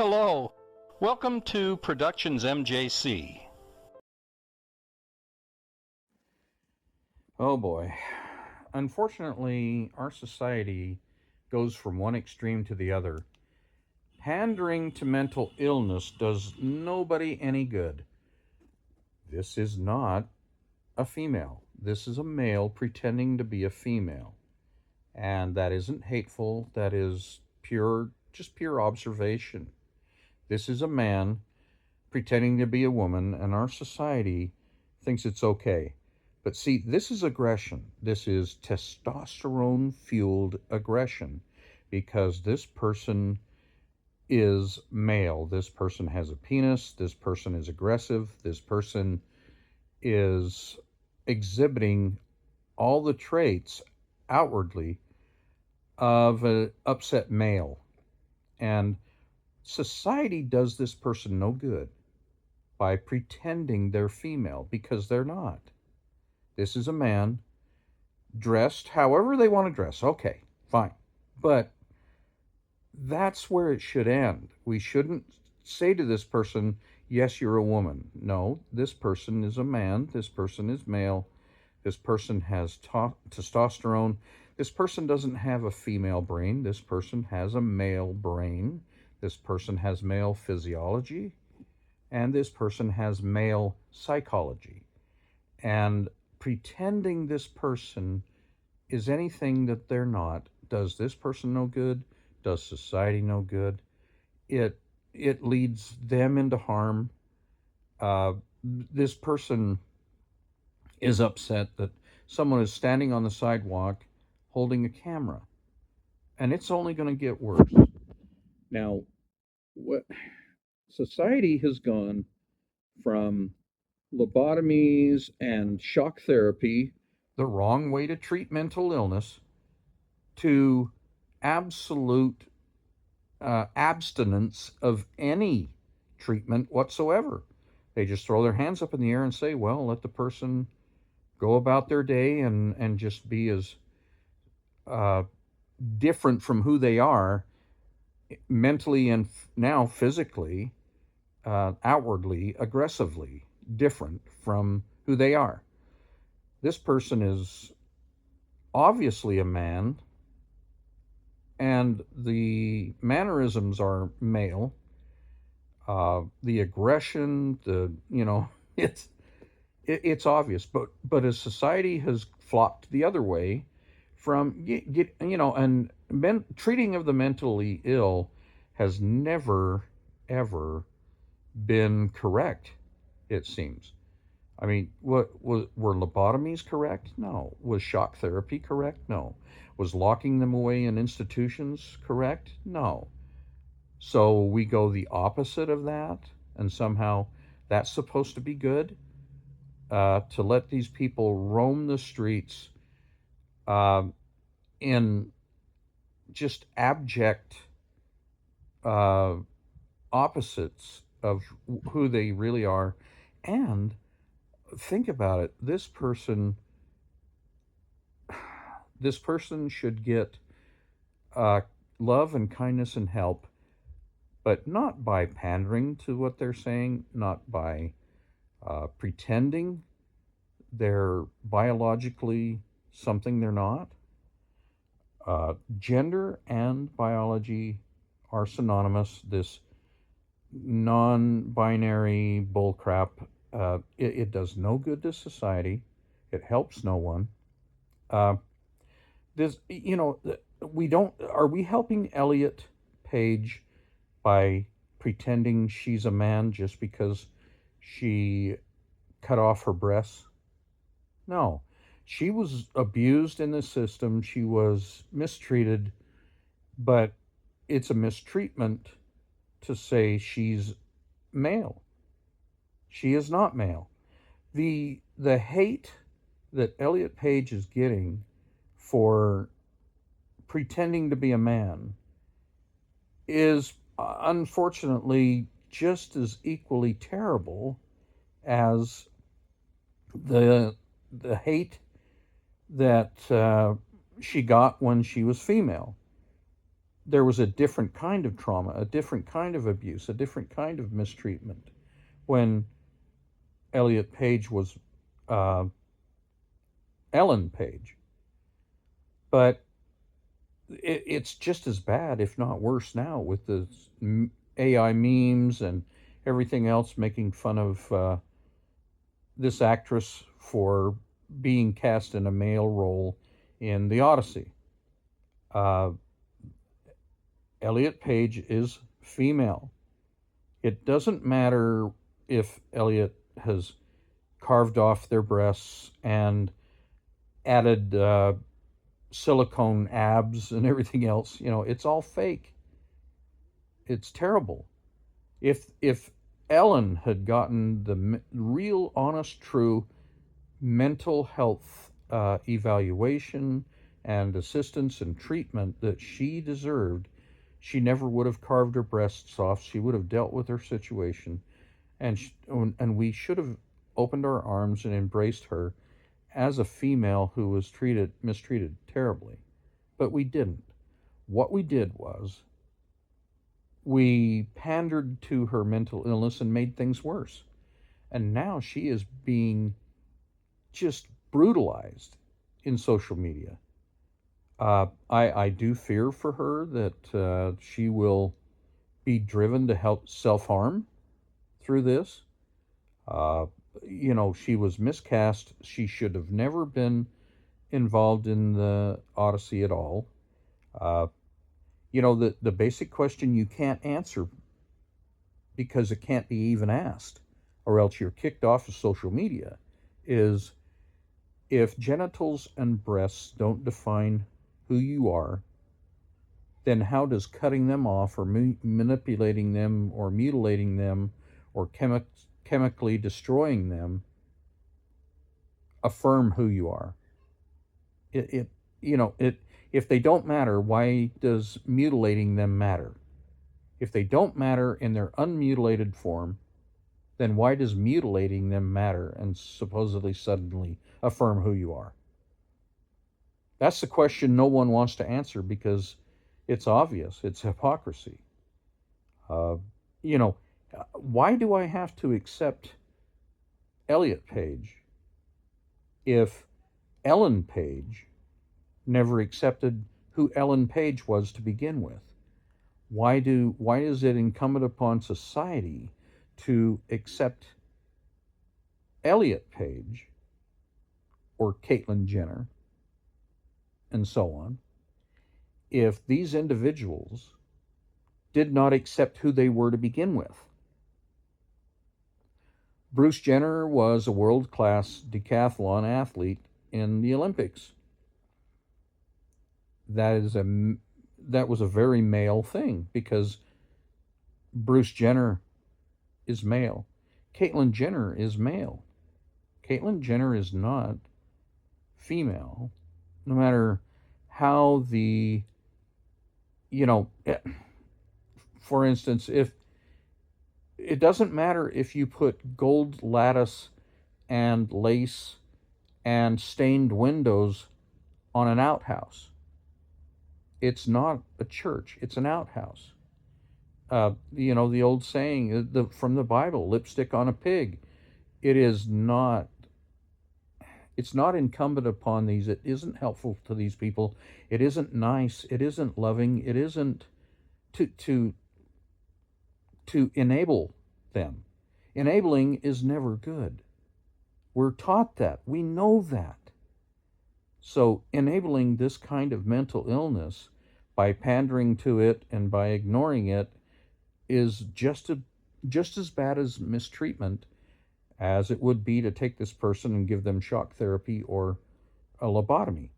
Hello. Welcome to Productions MJC. Oh boy. Unfortunately, our society goes from one extreme to the other. Pandering to mental illness does nobody any good. This is not a female. This is a male pretending to be a female. And that isn't hateful. That is just pure observation. This is a man pretending to be a woman, and our society thinks it's okay. But see, this is aggression. This is testosterone fueled aggression because this person is male. This person has a penis. This person is aggressive. This person is exhibiting all the traits outwardly of an upset male. And society does this person no good by pretending they're female because they're not. This is a man dressed however they want to dress. Okay, fine. But that's where it should end. We shouldn't say to this person, yes, you're a woman. No, this person is a man. This person is male. This person has testosterone. This person doesn't have a female brain. This person has a male brain. This person has male physiology. And this person has male psychology. And pretending this person is anything that they're not does this person no good, does society no good. It leads them into harm. This person is upset that someone is standing on the sidewalk holding a camera, and it's only going to get worse. Now, what society has gone from lobotomies and shock therapy, the wrong way to treat mental illness, to absolute abstinence of any treatment whatsoever. They just throw their hands up in the air and say, well, let the person go about their day and just be as uh, different from who they are mentally and now physically, outwardly, aggressively different from who they are. This person is obviously a man, and the mannerisms are male. The aggression, it's it's obvious. But as society has flopped the other way, from and treating of the mentally ill has never ever been correct. It seems. I mean, were lobotomies correct? No. Was shock therapy correct? No. Was locking them away in institutions correct? No. So we go the opposite of that, and somehow that's supposed to be good. To let these people roam the streets uh, in just abject uh, opposites of who they really are. And think about it, this person should get uh, love and kindness and help, but not by pandering to what they're saying, not by pretending they're biologically something they're not. Gender and biology are synonymous. This non-binary bullcrap, it does no good to society. It helps no one. Uh, this, we don't. Are we helping Elliot Page by pretending she's a man just because she cut off her breasts? No. She was abused in the system. She was mistreated, but it's a mistreatment to say she's male. She is not male. The hate that Elliot Page is getting for pretending to be a man is unfortunately just as equally terrible as the hate that she got when she was female. there was a different kind of trauma, a different kind of abuse, a different kind of mistreatment when Elliot Page was uh, Ellen Page. But it's just as bad, if not worse, now with the AI memes and everything else making fun of this actress for being cast in a male role in The Odyssey. Uh, Elliot Page is female. It doesn't matter if Elliot has carved off their breasts and added silicone abs and everything else. You know, it's all fake. It's terrible. If Ellen had gotten the real, honest, true mental health evaluation and assistance and treatment that she deserved, she never would have carved her breasts off. She would have dealt with her situation, and we should have opened our arms and embraced her as a female who was mistreated terribly. But we didn't. What we did was we pandered to her mental illness and made things worse. And now she is being just brutalized in social media. I do fear for her that she will be driven to help self-harm through this. Uh, she was miscast. She should have never been involved in the Odyssey at all. Uh, the basic question you can't answer because it can't be even asked, or else you're kicked off of social media, is if genitals and breasts don't define who you are, then how does cutting them off or manipulating them or mutilating them or chemically destroying them affirm who you are? If they don't matter, why does mutilating them matter? If they don't matter in their unmutilated form, then why does mutilating them matter and supposedly suddenly affirm who you are? That's the question no one wants to answer because it's obvious. It's hypocrisy. Uh, why do I have to accept Elliot Page if Ellen Page never accepted who Ellen Page was to begin with? Why is it incumbent upon society to accept Elliot Page or Caitlyn Jenner and so on if these individuals did not accept who they were to begin with? Bruce Jenner was a world-class decathlon athlete in the Olympics. That was a very male thing because Bruce Jenner is male. Caitlyn Jenner is male. Caitlyn Jenner is not female. No matter how for instance, if it doesn't matter if you put gold lattice and lace and stained windows on an outhouse. It's not a church, it's an outhouse. The old saying from the Bible, lipstick on a pig. It's not incumbent upon these. It isn't helpful to these people. It isn't nice. It isn't loving. It isn't to enable them. Enabling is never good. We're taught that. We know that. So enabling this kind of mental illness by pandering to it and by ignoring it is just as bad as mistreatment as it would be to take this person and give them shock therapy or a lobotomy.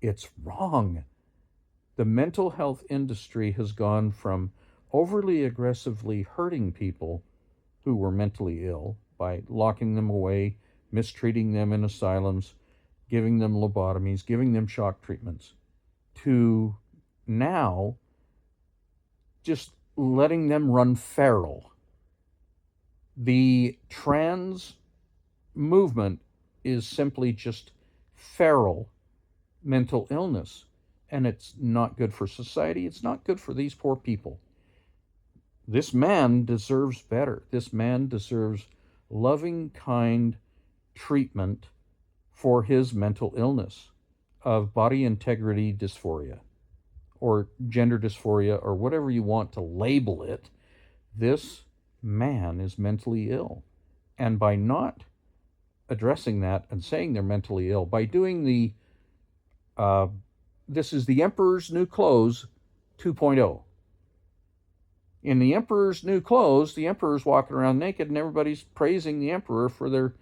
It's wrong. The mental health industry has gone from overly aggressively hurting people who were mentally ill by locking them away, mistreating them in asylums, giving them lobotomies, giving them shock treatments, to now just letting them run feral. The trans movement is simply just feral mental illness. and it's not good for society. It's not good for these poor people. This man deserves better. This man deserves loving, kind treatment for his mental illness of body integrity dysphoria or gender dysphoria or whatever you want to label it. This man is mentally ill. And by not addressing that and saying they're mentally ill, by doing the, this is the Emperor's New Clothes 2.0. In the Emperor's New Clothes, the Emperor's walking around naked and everybody's praising the Emperor for their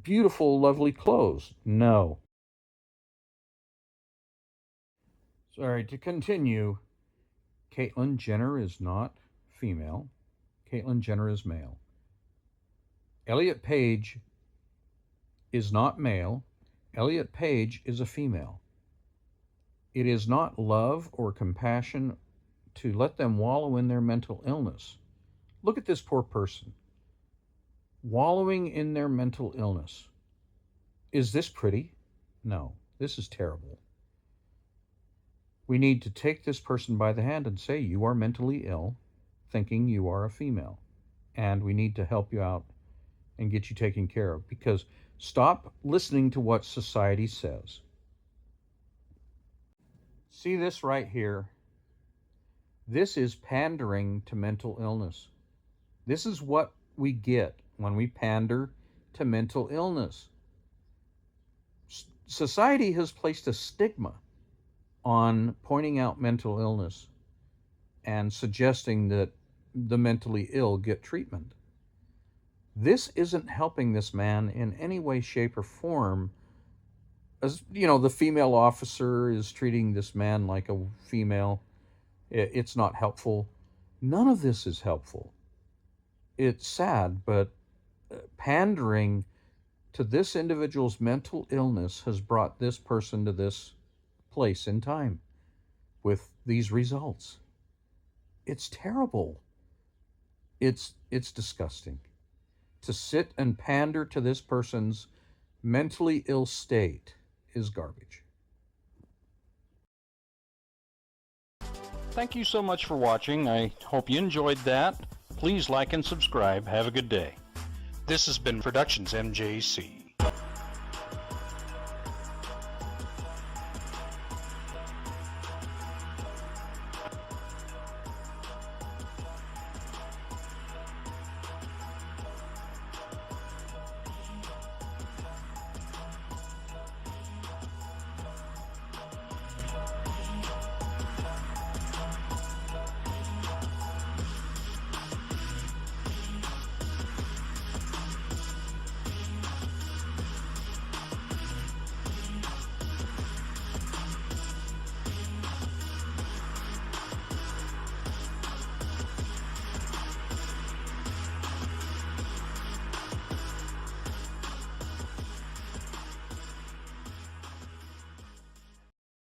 beautiful, lovely clothes. No. Sorry, to continue, Caitlyn Jenner is not female. Caitlyn Jenner is male. Elliot Page is not male. Elliot Page is a female. It is not love or compassion to let them wallow in their mental illness. Look at this poor person, wallowing in their mental illness. Is this pretty? No, this is terrible. We need to take this person by the hand and say, you are mentally ill, thinking you are a female, and we need to help you out and get you taken care of, because stop listening to what society says. See this right here? This is pandering to mental illness. This is what we get when we pander to mental illness. Society has placed a stigma on pointing out mental illness and suggesting that the mentally ill get treatment. This isn't helping this man in any way, shape, or form. As you know, the female officer is treating this man like a female. It's not helpful. None of this is helpful. It's sad, but pandering to this individual's mental illness has brought this person to this place in time with these results. It's terrible. It's disgusting. To sit and pander to this person's mentally ill state is garbage. Thank you so much for watching. I hope you enjoyed that. Please like and subscribe. Have a good day. This has been Productions MJC.